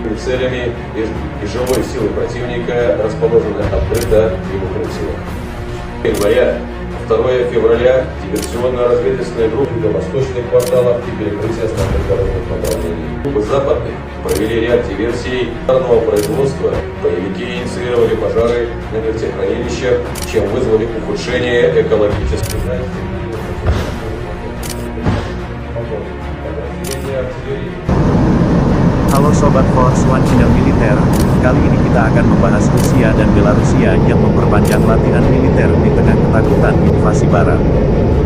Целями и живой силы противника расположены открыто и в укрытиях. Января 2 февраля диверсионно-разведывательные группы до восточных кварталов и перекрытия основных дорожных направлений. Группы западных провели ряд диверсий ударного производства. Боевики инициировали пожары на нефтехранилищах, чем вызвали ухудшение экологической Halo Sobat Force One Channel Militer, kali ini kita akan membahas Rusia dan Belarusia yang memperpanjang latihan militer di tengah ketakutan invasi Barat.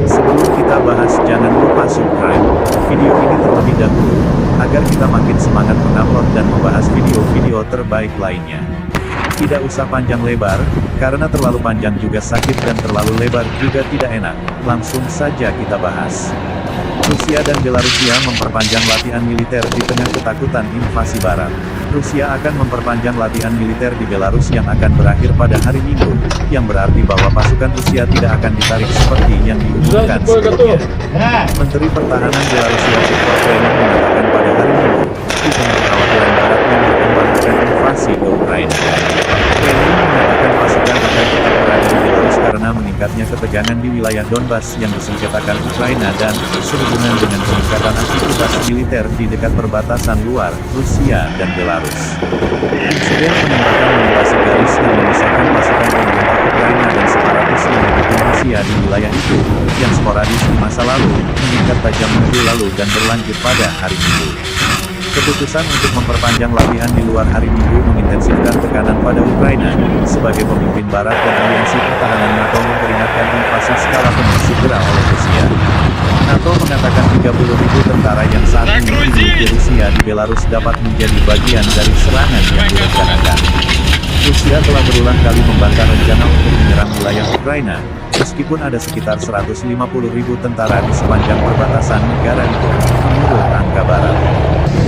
Sebelum kita bahas, jangan lupa subscribe video ini terlebih dahulu, agar kita makin semangat mengupload dan membahas video-video terbaik lainnya. Tidak usah panjang lebar, karena terlalu panjang juga sakit dan terlalu lebar juga tidak enak. Langsung saja kita bahas. Rusia dan Belarusia memperpanjang latihan militer di tengah ketakutan invasi Barat. Rusia akan memperpanjang latihan militer di Belarus yang akan berakhir pada hari Minggu, yang berarti bahwa pasukan Rusia tidak akan ditarik seperti yang diumumkan sebelumnya. Menteri Pertahanan Belarusia Viktor Krenin mengatakan pada hari Minggu, di tengah kekhawatiran Barat yang berkembang akan invasi ke Ukraina. Krenin mengatakan pasukan akan tetap berada di Belarus karena meningkatnya ketegangan di wilayah Donbas yang disengketakan Ukraina dan sehubungan dengan peningkatan aktivitas militer di dekat perbatasan luar Rusia dan Belarus. Insiden penembakan melintasi garis yang memisahkan pasukan pemerintah Ukraina dan separatis yang mendukung Rusia di wilayah itu, yang sporadis di masa lalu, meningkat tajam minggu lalu dan berlanjut pada hari Minggu. Keputusan untuk memperpanjang latihan di luar hari Minggu mengintensifkan tekanan pada Ukraina. Sebagai pemimpin Barat dan aliansi pertahanan NATO memperingatkan invasi skala penuh segera oleh Rusia. NATO mengatakan 30.000 tentara yang saat ini dimiliki Rusia di Belarus dapat menjadi bagian dari serangan yang direncanakan. Rusia telah berulang kali membantah rencana untuk menyerang wilayah Ukraina, meskipun ada sekitar 150.000 tentara di sepanjang perbatasan negara itu, menurut angka Barat.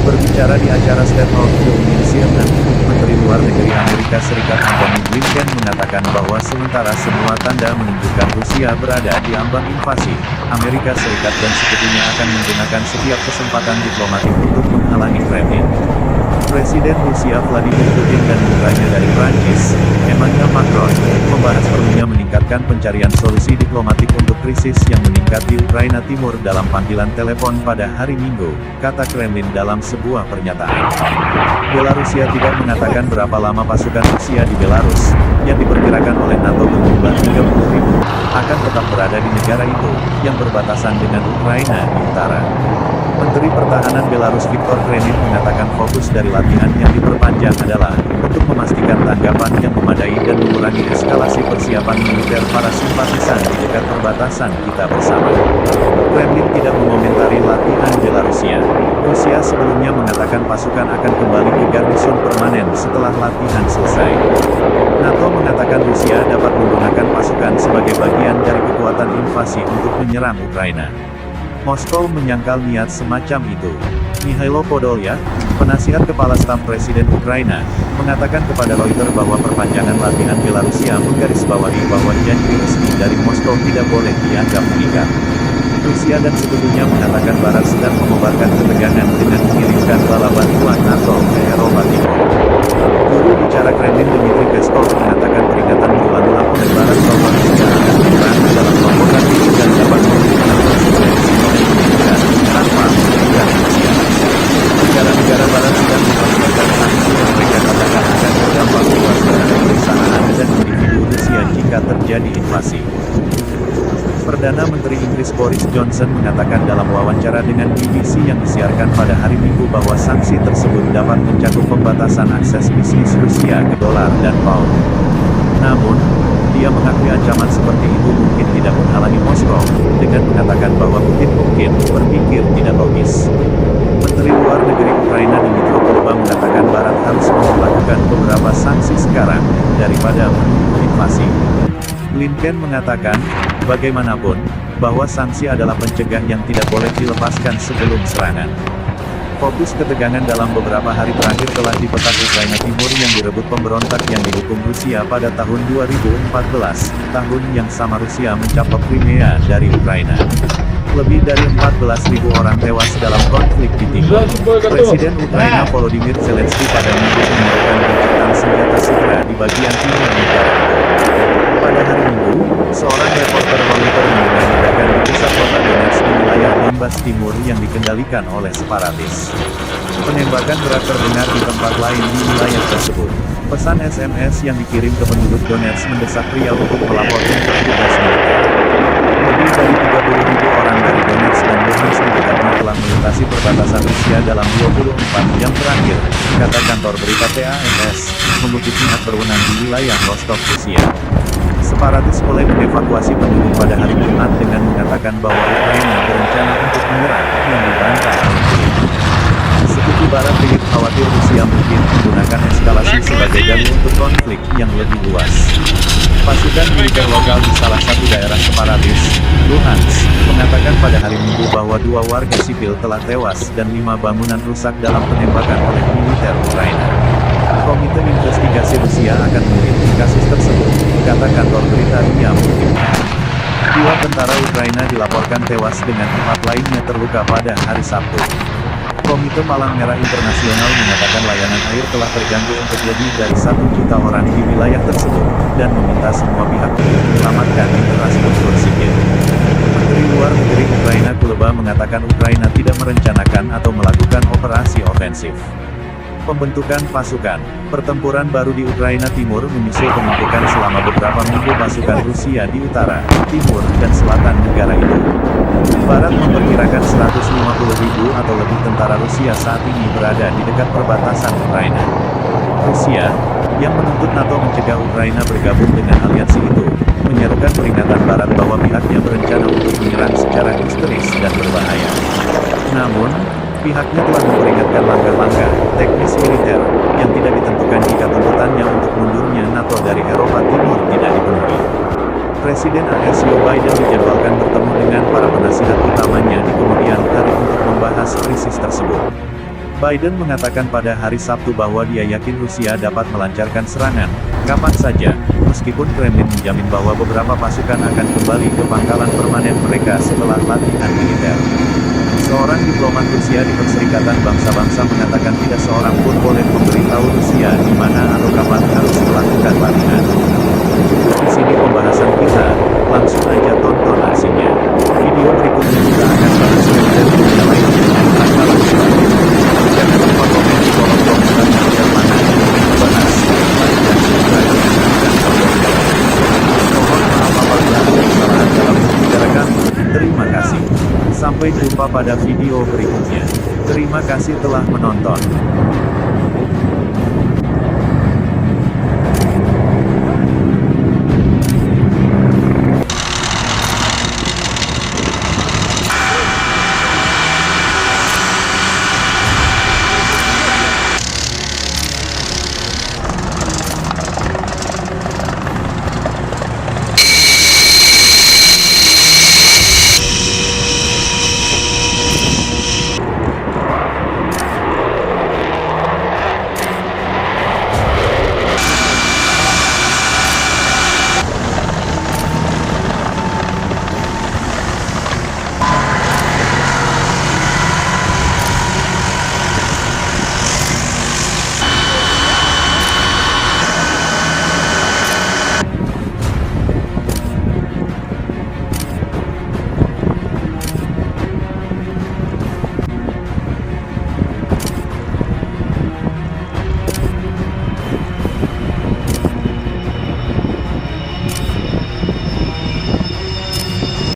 Berbicara di acara State of the Union CNN, Menteri Luar Negeri Amerika Serikat Antony Blinken mengatakan bahwa sementara semua tanda menunjukkan Rusia berada di ambang invasi, Amerika Serikat dan sekutunya akan menggunakan setiap kesempatan diplomatik untuk menghalangi Kremlin. Presiden Rusia Vladimir Putin dan putranya dari Prancis, Emmanuel Macron, membahas perlunya meningkatkan pencarian solusi diplomatik untuk krisis yang meningkat di Ukraina Timur dalam panggilan telepon pada hari Minggu, kata Kremlin dalam sebuah pernyataan. Belarusia tidak mengatakan berapa lama pasukan Rusia di Belarus, yang diperkirakan oleh NATO berjumlah 30.000, akan tetap berada di negara itu, yang berbatasan dengan Ukraina di utara. Menteri Pertahanan Belarus Viktor Krenin mengatakan fokus dari latihan yang diperpanjang adalah untuk memastikan tanggapan yang memadai dan mengurangi eskalasi persiapan militer para simpatisan di dekat perbatasan kita bersama. Kremlin tidak mengomentari latihan Belarusia. Rusia sebelumnya mengatakan pasukan akan kembali ke garnison permanen setelah latihan selesai. NATO mengatakan Rusia dapat menggunakan pasukan sebagai bagian dari kekuatan invasi untuk menyerang Ukraina. Moskow menyangkal niat semacam itu. Mikhailo Podolyak, penasihat kepala staf Presiden Ukraina, mengatakan kepada Reuters bahwa perpanjangan latihan Belarusia menggarisbawahi bahwa janji resmi dari Moskow tidak boleh dianggap mengikat. Rusia dan sekutunya mengatakan Barat sedang mengobarkan ketegangan dengan mengirimkan bala bantuan NATO ke Eropa Timur. Juru bicara Kremlin Dmitry Peskov mengatakan peringatan berulang-ulang oleh Barat bahwa Rusia akan menyerang dalam kelompok itu dan dapat memberikan konsekuensi tanpa merugikan Rusia. Negara-negara Barat sedang mempersiapkan sanksi yang mereka katakan akan berdampak luas terhadap perusahaan dan individu Rusia jika terjadi invasi. Perdana Menteri Inggris Boris Johnson mengatakan dalam wawancara dengan BBC yang disiarkan pada hari Minggu bahwa sanksi tersebut dapat mencakup pembatasan akses bisnis Rusia ke dolar dan pound. Namun, dia mengakui ancaman seperti itu mungkin tidak menghalangi Moskow, dengan mengatakan bahwa Putin mungkin berpikir tidak logis. Menteri Luar Negeri Ukraina Dmytro Kuleba mengatakan Barat harus melakukan beberapa sanksi sekarang, daripada menunggu invasi. Blinken mengatakan, bagaimanapun, bahwa sanksi adalah pencegah yang tidak boleh dilepaskan sebelum serangan. Fokus ketegangan dalam beberapa hari terakhir telah dipetak Ukraina Timur yang direbut pemberontak yang didukung Rusia pada tahun 2014, tahun yang sama Rusia mencapok Crimea dari Ukraina. Lebih dari 14.000 orang tewas dalam konflik di timur. Presiden Ukraina Volodymyr Zelensky pada Minggu menyerukan gencatan senjata segera di bagian timur negara itu. Pada hari Minggu, seorang reporter Reuters mendengar ledakan di pusat kota Donetsk di wilayah Donbas Timur yang dikendalikan oleh separatis. Penembakan berat terdengar di tempat lain di wilayah tersebut. Pesan SMS yang dikirim ke penduduk Donetsk mendesak pria untuk melaporkan ke petugas militer. Lebih dari 30.000 orang dari Donetsk dan Luhansk di dekatnya telah melintasi perbatasan Rusia dalam 24 jam terakhir, kata kantor berita TASS, mengutip pihak berwenang di wilayah Rostov, Rusia. Separatis mulai mengevakuasi penduduk pada hari Jumat dengan mengatakan bahwa Ukraina berencana untuk menyerang, yang dibantah oleh Kiev. Sekutu Barat Kiev khawatir Rusia mungkin menggunakan eskalasi sebagai dalih untuk konflik yang lebih luas. Pasukan militer lokal di salah satu daerah separatis, Luhansk, mengatakan pada hari Minggu bahwa 2 warga sipil telah tewas dan 5 bangunan rusak dalam penembakan oleh militer Ukraina. Komite Investigasi Rusia akan menyelidiki kasus tersebut, kata kantor berita RIA mengutipnya. 2 tentara Ukraina dilaporkan tewas dengan 4 lainnya terluka pada hari Sabtu. Komite Palang Merah Internasional mengatakan layanan air telah terganggu untuk lebih dari 1 juta orang di wilayah tersebut, dan meminta semua pihak untuk menyelamatkan infrastruktur sipil. Menteri Luar Negeri Ukraina Kuleba mengatakan Ukraina tidak merencanakan atau melakukan operasi ofensif. Pembentukan pasukan, pertempuran baru di Ukraina Timur menyusul pembentukan selama beberapa minggu pasukan Rusia di utara, timur, dan selatan negara itu. Barat memperkirakan 150.000 atau lebih tentara Rusia saat ini berada di dekat perbatasan Ukraina. Rusia, yang menuntut NATO mencegah Ukraina bergabung dengan aliansi itu, menyerukan peringatan Barat bahwa pihaknya berencana untuk menyerang secara histeris dan berbahaya. Namun, pihaknya telah memperingatkan langkah-langkah teknis militer yang tidak ditentukan jika tuntutannya untuk mundurnya NATO dari Eropa Timur tidak dipenuhi. Presiden AS Joe Biden dijadwalkan bertemu dengan para penasihat utamanya di kemudian hari untuk membahas krisis tersebut. Biden mengatakan pada hari Sabtu bahwa dia yakin Rusia dapat melancarkan serangan kapan saja, meskipun Kremlin menjamin bahwa beberapa pasukan akan kembali ke pangkalan permanen mereka setelah latihan militer. Seorang diplomat Rusia di Perserikatan Bangsa-Bangsa mengatakan tidak seorang pun boleh memberitahu Rusia di mana atau kapan harus melakukan latihan. Di sini pembahasan kita, langsung aja tonton aksinya. Video berikutnya kita akan bahas konten dunia lain dengan rangkalan selanjutnya. Jangan lupa komen di kolom komentar bagian mana yang ingin dibahas, like dan subscribe dengan tekan tombol bel. Mohon maaf apabila ada kesalahan dalam membicarakan. Terima kasih. Sampai jumpa pada video berikutnya. Terima kasih telah menonton.